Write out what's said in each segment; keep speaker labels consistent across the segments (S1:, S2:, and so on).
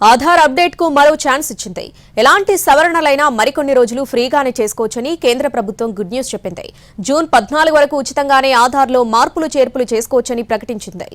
S1: Aadhaar update కు మరో chance ఇచ్చింది. ఎలాంటి సవరణలైనా మరికొన్ని రోజులు ఫ్రీగానే చేసుకోవచ్చని కేంద్ర ప్రభుత్వం గుడ్ న్యూస్ చెప్పింది. జూన్ 14 వరకు ఉచితంగానే ఆధార్లో మార్పులు చేర్పులు చేసుకోవచ్చని ప్రకటించింది.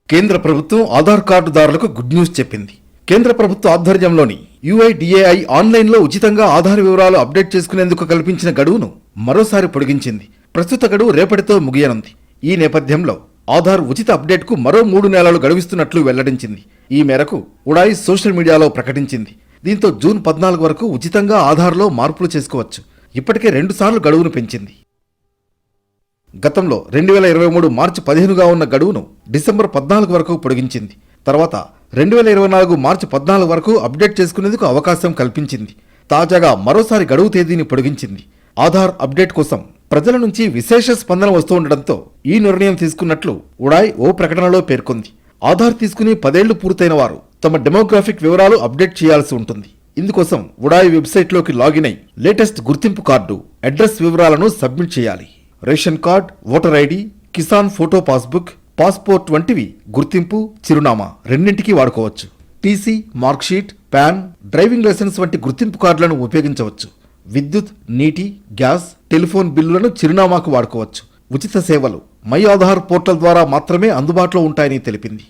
S2: కేంద్ర ప్రభుత్వం ఆధార్ కార్డుదారులకు గుడ్ న్యూస్ చెప్పింది. కేంద్ర ప్రభుత్వ ఆధ్వర్యంలోని UIDAI ఆన్లైన్లో ఉచితంగా ఆధార్ వివరాలు అప్డేట్ చేసుకునేందుకు కల్పించిన గడువును మరోసారి పొడిగించింది. ప్రస్తుత గడువు రేపటితో ముగియనుంది. ఈ నేపథ్యంలో ఆధార్ ఉచిత అప్డేట్కు మరో 3 నెలలు గడువిస్తున్నట్లు వెల్లడించింది. ఈ మేరకు ఉడాయ్ సోషల్ మీడియాలో ప్రకటించింది. దీంతో జూన్ 14 వరకు ఉచితంగా ఆధార్లో మార్పులు చేసుకోవచ్చు. ఇప్పటికే 2 సార్లు గడువును పెంచింది. గతంలో 2023 మార్చి 15గా ఉన్న గడువును డిసెంబర్ 14 వరకు పొడిగించింది. తర్వాత 2024 మార్చి 14 వరకు అప్డేట్ చేసుకునేందుకు అవకాశం కల్పించింది. తాజాగా మరోసారి గడువు తేదీని పొడిగించింది. ఆధార్ అప్డేట్ కోసం ప్రజల నుంచి విశేష స్పందన వస్తూ ఉండడంతో ఈ నిర్ణయం తీసుకున్నట్లు ఉడాయ్ ఓ ప్రకటనలో పేర్కొంది. ఆధార్ తీసుకుని 10 ఏళ్లు పూర్తయిన వారు తమ డెమోగ్రాఫిక్ వివరాలు అప్డేట్ చేయాల్సి ఉంటుంది. ఇందుకోసం ఉడాయ్ వెబ్సైట్లోకి లాగిన్ అయి లేటెస్ట్ గుర్తింపు కార్డు, అడ్రస్ వివరాలను సబ్మిట్ చేయాలి. Ration card, voter ID, Kisan photo passbook, passport వంటివి గుర్తింపు, చిరునామా రెండింటికి వాడుకోవచ్చు. TC, marksheet, PAN, driving licence వంటి గుర్తింపు కార్డులను ఉపయోగించవచ్చు. విద్యుత్, నీటి, గ్యాస్, టెలిఫోన్ బిల్లులను చిరునామాకు వాడుకోవచ్చు. ఉచిత సేవలు మై ఆధార్ పోర్టల్ ద్వారా మాత్రమే అందుబాటులో ఉంటాయని తెలిపింది.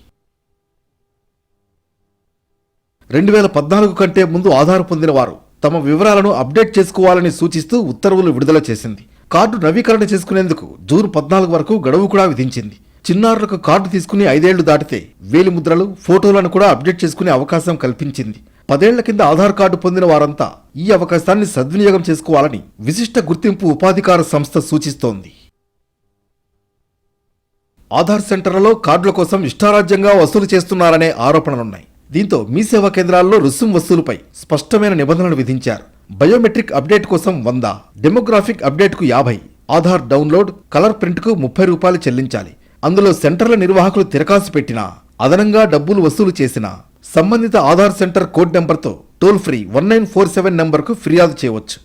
S2: 2014 కంటే ముందు ఆధార్ పొందిన వారు తమ వివరాలను అప్డేట్ చేసుకోవాలని సూచిస్తూ ఉత్తర్వులు విడుదల చేసింది. కార్డు నవీకరణ చేసుకునేందుకు జూన్ 14 వరకు గడువు కూడా విధించింది. చిన్నారులకు కార్డు తీసుకుని 5 ఏళ్లు దాటితే వేలిముద్రలు, ఫోటోలను కూడా అప్డేట్ చేసుకునే అవకాశం కల్పించింది. 10 ఏళ్ల కింద ఆధార్ కార్డు పొందిన వారంతా ఈ అవకాశాన్ని సద్వినియోగం చేసుకోవాలని విశిష్ట గుర్తింపు ఉపాధికార సంస్థ సూచిస్తోంది. ఆధార్ సెంటర్లలో కార్డుల కోసం ఇష్టారాజ్యంగా వసూలు చేస్తున్నారనే ఆరోపణలున్నాయి. దీంతో మీ సేవా కేంద్రాల్లో రుసుం వసూలుపై స్పష్టమైన నిబంధనలు విధించారు. బయోమెట్రిక్ అప్డేట్ కోసం 100, డెమోగ్రాఫిక్ అప్డేట్కు 50, ఆధార్ డౌన్లోడ్, కలర్ ప్రింట్కు 30 రూపాయలు చెల్లించాలి. అందులో సెంటర్ల నిర్వాహకులు తిరకాసు పెట్టినా, అదనంగా డబ్బులు వసూలు చేసినా సంబంధిత ఆధార్ సెంటర్ కోడ్ నెంబర్తో టోల్ ఫ్రీ 1947 నెంబర్కు ఫిర్యాదు చేయవచ్చు.